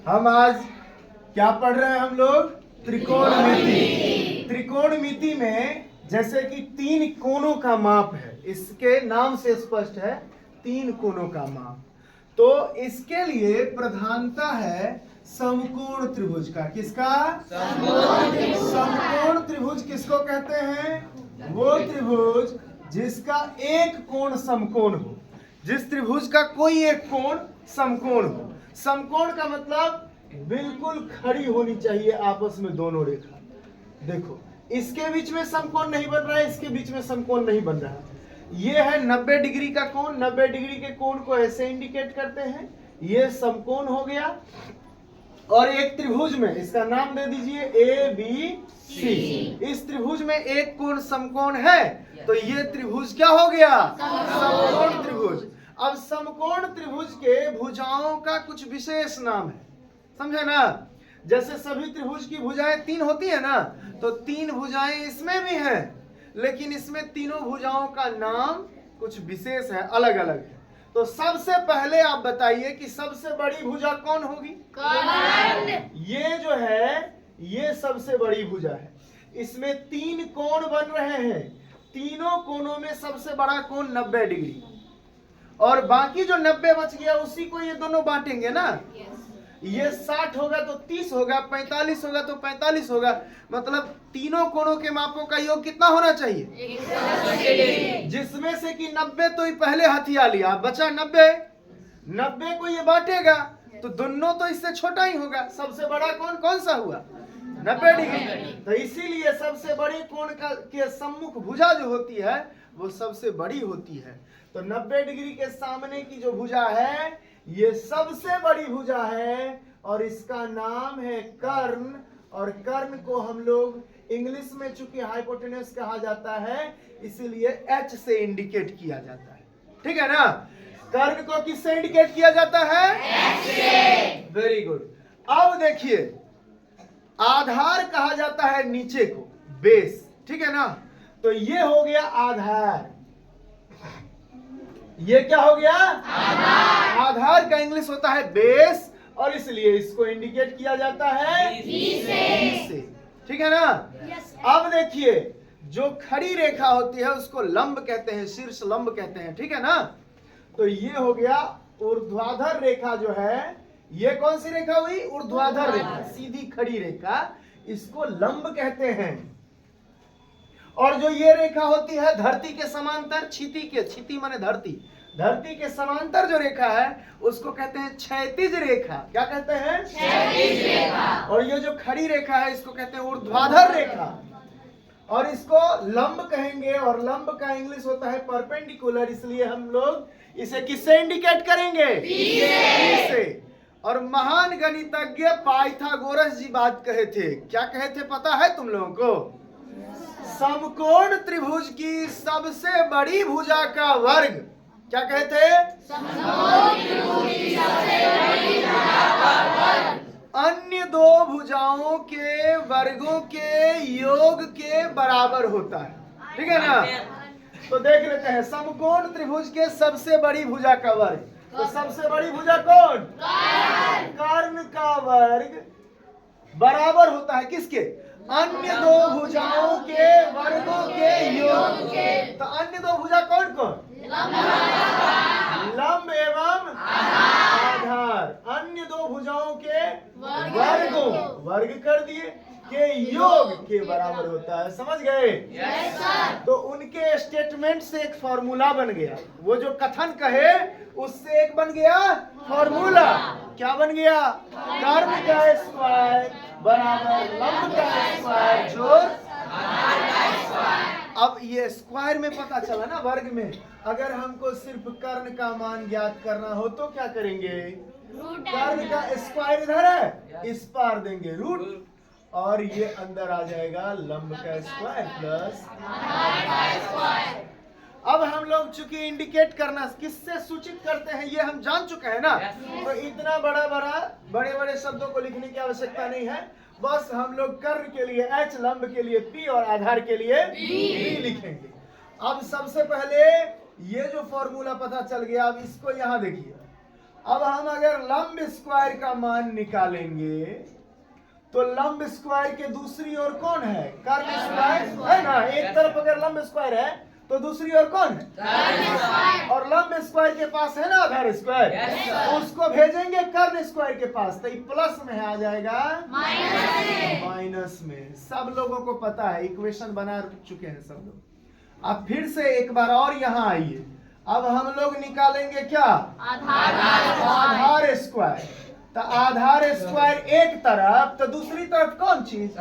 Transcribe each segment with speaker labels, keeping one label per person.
Speaker 1: हम आज क्या पढ़ रहे हैं हम लोग? त्रिकोणमिति। त्रिकोणमिति में जैसे कि 3 कोणों का माप है, इसके नाम से स्पष्ट है 3 कोणों का माप। तो इसके लिए प्रधानता है समकोण त्रिभुज का। किसका? समकोण त्रिभुज किसको कहते हैं? वो त्रिभुज जिसका एक कोण समकोण हो, जिस त्रिभुज का कोई एक कोण समकोण हो। समकोण का मतलब बिल्कुल खड़ी होनी चाहिए आपस में दोनों रेखा। देखो इसके बीच में समकोण नहीं बन रहा है, इसके बीच में समकोण नहीं बन रहा है। ये है 90 डिग्री का कोण। 90 डिग्री के कोण को ऐसे इंडिकेट करते हैं, ये समकोण हो गया। और एक त्रिभुज में इसका नाम दे दीजिए ABC। इस त्रिभुज में एक कोण समकोण है, तो ये त्रिभुज क्या हो गया? समकोण त्रिभुज। अब समकोण त्रिभुज के भुजाओं का कुछ विशेष नाम है, समझे ना? जैसे सभी त्रिभुज की भुजाएं 3 होती है ना, तो 3 भुजाएं इसमें भी हैं, लेकिन इसमें तीनों भुजाओं का नाम कुछ विशेष है, अलग अलग है। तो सबसे पहले आप बताइए कि सबसे बड़ी भुजा कौन होगी? कर्ण। ये जो है ये सबसे बड़ी भुजा है। इसमें 3 कोण बन रहे हैं, तीनों कोणों में सबसे बड़ा कोण 90 डिग्री, और बाकी जो 90 बच गया उसी को ये दोनों बांटेंगे ना। ये 60 होगा तो 30 होगा, 45 होगा तो 45 होगा। मतलब तीनों कोणों के मापों का योग कितना होना चाहिए? जिसमें से कि 90 तो पहले हथिया लिया, बचा 90 को ये बांटेगा, तो दोनों तो इससे छोटा ही होगा। सबसे बड़ा कोण कौन सा हुआ? 90 डिग्री। तो इसीलिए सबसे बड़ी कोण के सम्मुख भुजा जो होती है वो सबसे बड़ी होती है। तो 90 डिग्री के सामने की जो भुजा है ये सबसे बड़ी भुजा है, और इसका नाम है कर्ण। और कर्ण को हम लोग इंग्लिश में चूंकि हाइपोटेन्यूस कहा जाता है, इसीलिए H से इंडिकेट किया जाता है। ठीक है ना? कर्ण को किससे इंडिकेट किया जाता है? H से। Very good. अब देखिए, आधार कहा जाता है नीचे को, बेस। ठीक है ना? तो ये हो गया आधार। ये क्या हो गया? आधार। आधार का इंग्लिश होता है बेस, और इसलिए इसको इंडिकेट किया जाता है B से। ठीक है ना? अब देखिए, जो खड़ी रेखा होती है उसको लंब कहते हैं, शीर्ष लंब कहते हैं। ठीक है ना? तो ये हो गया ऊर्ध्वाधर रेखा जो है, ये कौन सी रेखा हुई? ऊर्ध्वाधर रेखा, सीधी खड़ी रेखा, इसको लंब कहते हैं। और जो ये रेखा होती है धरती के समांतर, क्षिति माने धरती के समांतर जो रेखा है उसको कहते हैं क्षैतिज रेखा। क्या कहते हैं? क्षैतिज रेखा। और ये जो खड़ी रेखा है इसको कहते हैं ऊर्ध्वाधर रेखा, और इसको लंब कहेंगे। और लंब का इंग्लिश होता है परपेंडिकुलर, इसलिए हम लोग इसे किससे इंडिकेट करेंगे? B से। और महान गणितज्ञ पाइथागोरस जी बात कहे थे। क्या कहे थे पता है तुम लोगों को? समकोण त्रिभुज की सबसे बड़ी भुजा का वर्ग, क्या कहे थे? समकोण त्रिभुज की सबसे बड़ी भुजा का वर्ग अन्य 2 भुजाओं के वर्गों के योग के बराबर होता है। ठीक है ना? तो देख लेते हैं समकोण त्रिभुज के सबसे बड़ी भुजा का वर्ग। तो सबसे बड़ी भुजा कौन? कर्ण का वर्ग बराबर होता है किसके? अन्य 2 भुजाओं के वर्गों के योग के। तो अन्य 2 भुजा कौन कौन? लंब एवं आधार। अन्य 2 भुजाओं के वर्गों, वर्ग कर दिए, के योग के बराबर होता है। समझ गए? Yes sir. तो उनके स्टेटमेंट से एक फॉर्मूला बन गया। वो जो कथन कहे उससे एक बन गया फॉर्मूला। क्या बन गया? कर्ण का स्क्वायर बराबर लंब का स्क्वायर जोड़ आधार का स्क्वायर। अब ये स्क्वायर में पता चला ना, वर्ग में। अगर हमको सिर्फ कर्ण का मान ज्ञात करना हो तो क्या करेंगे? कर्ण का स्क्वायर इधर है, इस पार देंगे रूट, और ये अंदर आ जाएगा लंब का स्क्वायर प्लस आधार का स्क्वायर। अब हम लोग चूंकि इंडिकेट करना किससे सूचित करते हैं ये हम जान चुके हैं ना, तो इतना बड़े बड़े शब्दों को लिखने की आवश्यकता नहीं है। बस हम लोग कर्ण के लिए H, लंब के लिए P और आधार के लिए B लिखेंगे। अब सबसे पहले ये जो फॉर्मूला पता चल गया, अब इसको यहाँ देखिए। अब हम अगर लंब स्क्वायर का मान निकालेंगे तो लंब स्क्वायर के दूसरी ओर कौन है? कर्ण स्क्वायर है ना। एक तरफ अगर लंब स्क्वायर है तो दूसरी ओर कौन है? और लंब स्क्वायर के पास है ना आधार स्क्वायर, उसको भेजेंगे कर्ण स्क्वायर के पास, तो ये प्लस में आ जाएगा माइनस में। सब लोगों को पता है, इक्वेशन बना चुके हैं सब लोग। अब फिर से एक बार और यहाँ आइए। अब हम लोग निकालेंगे क्या? आधार स्क्वायर। तो आधार स्क्वायर एक तरफ, तो दूसरी तरफ कौन चीज?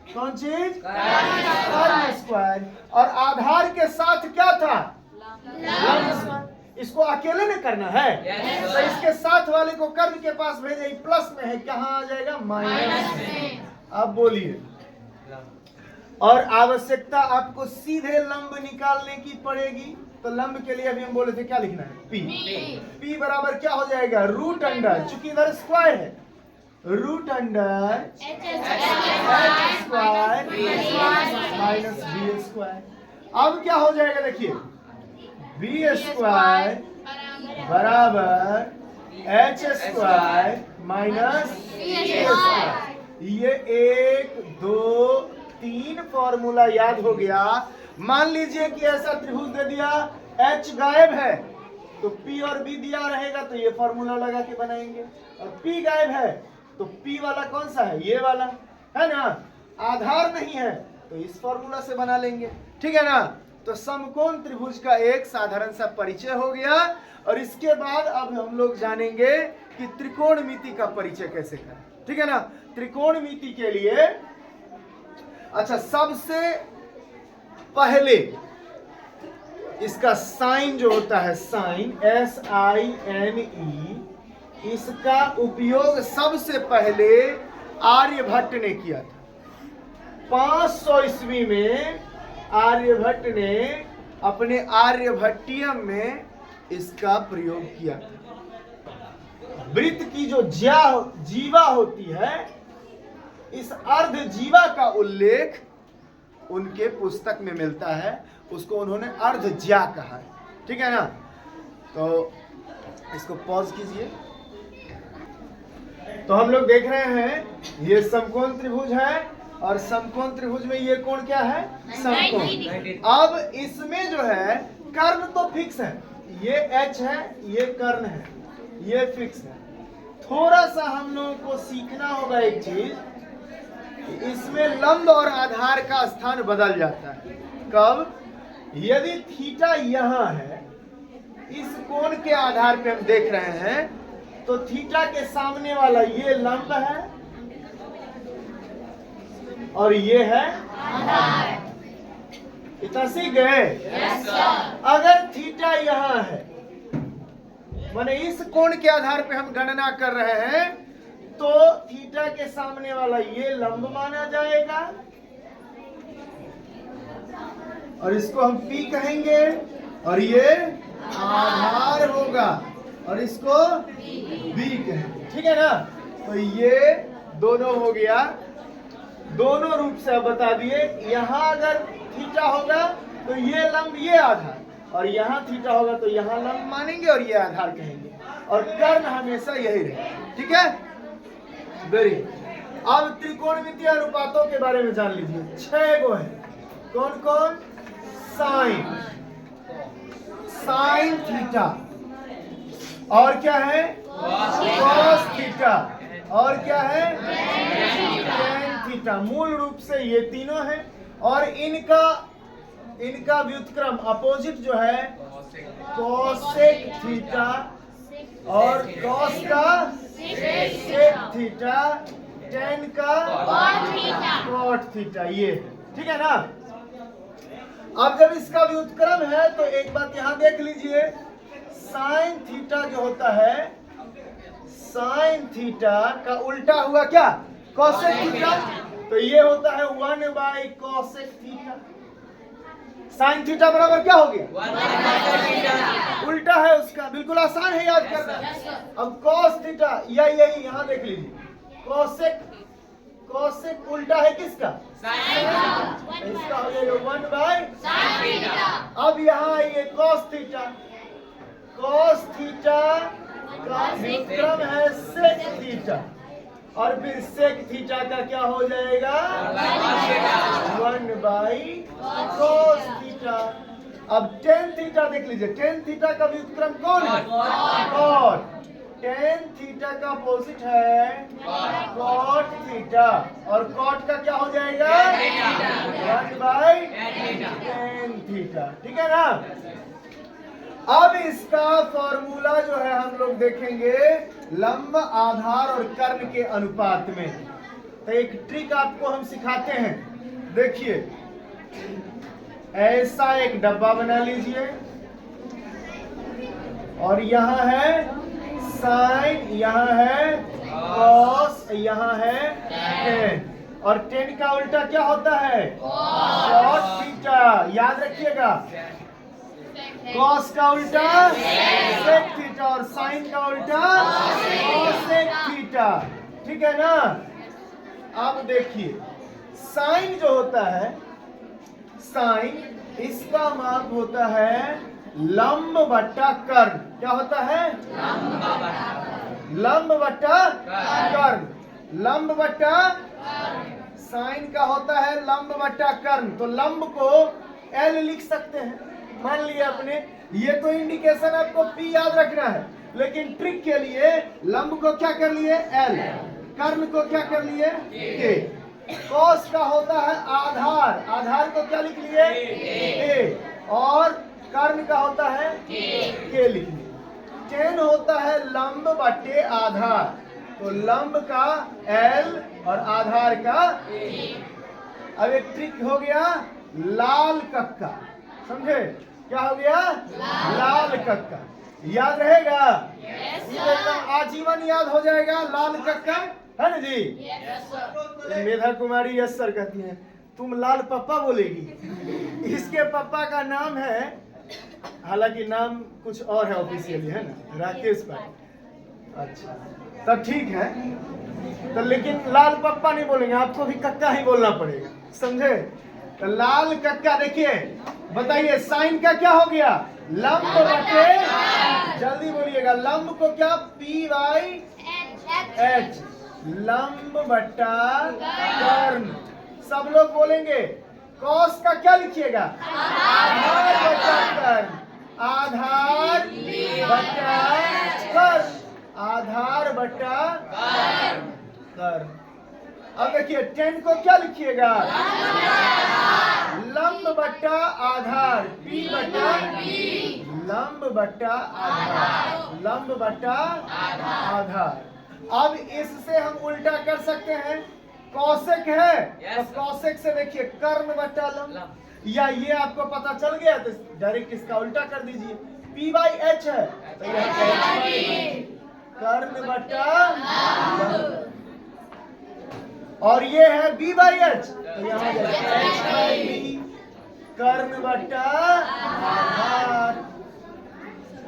Speaker 1: कौन चीज? कर्ण स्क्वायर। और आधार के साथ क्या था? लंब स्क्वायर। इसको अकेले में करना है, तो इसके साथ वाले को कर्ण के पास भेजे, प्लस में है, कहाँ आ जाएगा? माइनस में। अब बोलिए। और आवश्यकता आपको सीधे लंब निकालने की पड़ेगी, तो लंब के लिए अभी हम बोले थे क्या लिखना है? पी। पी बराबर क्या हो जाएगा? रूट अंडर, चूंकि इधर स्क्वायर है, root under H square minus B square. अब क्या हो जाएगा? देखिए, बी स्क्वायर बराबर H square minus B square. ये 1 2 3 फॉर्मूला याद हो गया। मान लीजिए कि ऐसा त्रिभुज दे दिया, H गायब है तो P और B दिया रहेगा, तो ये फॉर्मूला लगा के बनाएंगे। और P गायब है तो P वाला कौन सा है? ये वाला है ना। आधार नहीं है तो इस फॉर्मूला से बना लेंगे, ठीक है ना। तो समकोण त्रिभुज का एक साधारण सा परिचय हो गया। और इसके बाद अब हम लोग जानेंगे कि त्रिकोणमिति का परिचय कैसे करें, ठीक है ना। त्रिकोणमिति के लिए अच्छा, सबसे पहले इसका साइन जो होता है, साइन SINE, इसका उपयोग सबसे पहले आर्यभट्ट ने किया था। 500 ईस्वी में आर्यभट्ट ने अपने आर्यभट्टियम में इसका प्रयोग किया। वृत्त की जो जीवा होती है, इस अर्ध जीवा का उल्लेख उनके पुस्तक में मिलता है, उसको उन्होंने अर्ध ज्या कहा है, ठीक है ना। तो इसको पॉज कीजिए। तो हम लोग देख रहे हैं ये समकोण त्रिभुज है, और समकोण त्रिभुज में ये कोण क्या है? समकोण। अब इसमें जो है कर्ण तो फिक्स है, ये H है, ये कर्ण है, ये फिक्स है। थोड़ा सा हम लोगों को सीखना होगा एक चीज, इसमें लंब और आधार का स्थान बदल जाता है। कब? यदि थीटा यहाँ है, इस कोण के आधार पे हम देख रहे हैं, तो थीटा के सामने वाला ये लंब है और ये है आधार। इतना सीख गए? अगर थीटा यहाँ है, माने इस कोण के आधार पे हम गणना कर रहे हैं, तो थीटा के सामने वाला ये लंब माना जाएगा और इसको हम P कहेंगे, और ये आधार होगा और इसको B कहेंगे, ठीक है ना। तो ये दोनों हो गया, दोनों रूप से अब बता दिए। यहाँ अगर थीटा होगा तो ये लंब, ये आधार, और यहाँ थीटा होगा तो यहाँ लंब मानेंगे और ये आधार कहेंगे, और कर्ण हमेशा यही रहेगा, ठीक है। वेरी। अब त्रिकोणमितीय अनुपातों के बारे में जान लीजिए। 6 गो है। कौन कौन? साइन, साइन थीटा, और क्या है? कॉस थीटा, और क्या है? Tan theta. मूल रूप से ये तीनों है, और इनका व्युत्क्रम अपोजिट जो है कोसेक थीटा, और कॉस का सेक थीटा, टेन का कॉट थीटा, ये ठीक है ना। अब जब इसका व्युत्क्रम है तो एक बात यहां देख लीजिए, साइन थीटा जो होता है, साइन थीटा का उल्टा हुआ क्या? Cosec theta. तो ये होता है 1/कोसेक थीटा। साइन थीटा बराबर क्या हो गया? उल्टा है उसका, बिल्कुल आसान है याद करना। अब कॉस थीटा, यही यहाँ देख लीजिए, कोसेक, कोसेक उल्टा है किसका? इसका हो जाएगा 1/। अब यहाँ आइए कॉस थीटा, कॉस थीटा का व्युत्क्रम है सेक थीटा, और फिर सेक थीटा का क्या हो जाएगा 1/cos थीटा। अब टेन थीटा देख लीजिए, टेन थीटा का व्युत्क्रम कौन है कॉट, टेन थीटा का अपोजिट है कॉट थीटा, और कॉट का क्या हो जाएगा 1/tan थीटा, ठीक है ना। अब इसका फॉर्मूला जो है हम लोग देखेंगे लंब, आधार और कर्ण के अनुपात में। तो एक ट्रिक आपको हम सिखाते हैं, देखिए ऐसा एक डब्बा बना लीजिए, और यहाँ है साइन, यहाँ है कॉस, यहाँ है टेन, और टेन का उल्टा क्या होता है कॉट थीटा, याद रखिएगा। कॉस का उल्टा सेक थीटा, और साइन का उल्टा कोसेक थीटा, ठीक है ना। अब देखिए साइन जो होता है, साइन इसका माप होता है लंब बट्टा कर्ण, क्या होता है लंब बट्टा कर्ण, लंब बट्टा साइन का होता है लंब बट्टा कर्ण। तो लंब को एल लिख सकते हैं, मान लिया अपने, ये तो इंडिकेशन आपको पी याद रखना है, लेकिन ट्रिक के लिए लंब को क्या कर लिए एल, कर्ण को क्या कर लिए के। कॉस का होता है आधार, आधार को क्या लिख लिए ए, और कर्ण का होता है के लिख लिए। टेन होता है लंब बटे आधार, तो लंब का एल और आधार का ए। अब एक ट्रिक हो गया लाल कक्का, समझे क्या हो गया लाल कक्का, याद रहेगा ये एकदम आजीवन याद हो जाएगा लाल कक्का, है ना जी। मेधा कुमारी यस सर कहती हैं तुम लाल पप्पा बोलेगी, इसके पप्पा का नाम है, हालांकि नाम कुछ और है ऑफिशियली, है ना राकेश भाई। अच्छा तो ठीक है, तो लेकिन लाल पप्पा नहीं बोलेंगे, आपको भी कक्का ही बोलना पड़ेगा, समझे। तो लाल कक्का देखिए, बताइए साइन का क्या हो गया लंब बटे, जल्दी बोलिएगा लंब को क्या P/H, लंब बट्टा कर्ण, सब लोग बोलेंगे। कॉस का क्या लिखिएगा आधार बट्टा कर्ण, आधार बट्टा कर्ण, आधार बट्टा कर्ण। अब देखिए टेन को क्या लिखिएगा लंब बट्टा आधार, पी बट्टा लंब बट्टा आधार, लंब बट्टा आधार। अब इससे हम उल्टा कर सकते हैं, कौशिक है तो कौशिक से देखिए कर्ण बट्टा लंब, या ये आपको पता चल गया तो डायरेक्ट इसका उल्टा कर दीजिए। P/H है तो यह कर्ण बट्टा लंब, और ये है B/H तो यहाँ H/B, कर्ण बट्टा आधार।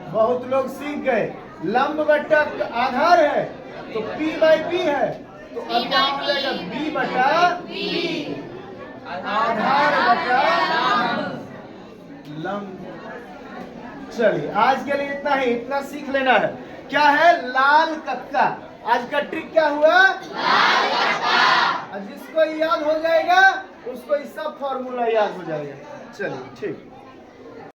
Speaker 1: बहुत लोग सीख गए, लंब बट्टा आधार है तो P/B है, तो अब यहाँ हो जाएगा B बटा आधार बटा लंब। चलिए आज के लिए इतना ही, इतना सीख लेना है। क्या है लाल कक्का, आज का ट्रिक क्या हुआ लाल कक्का, जिसको याद हो जाएगा उसको सब फॉर्मूला याद हो जाएगा। चलिए ठीक।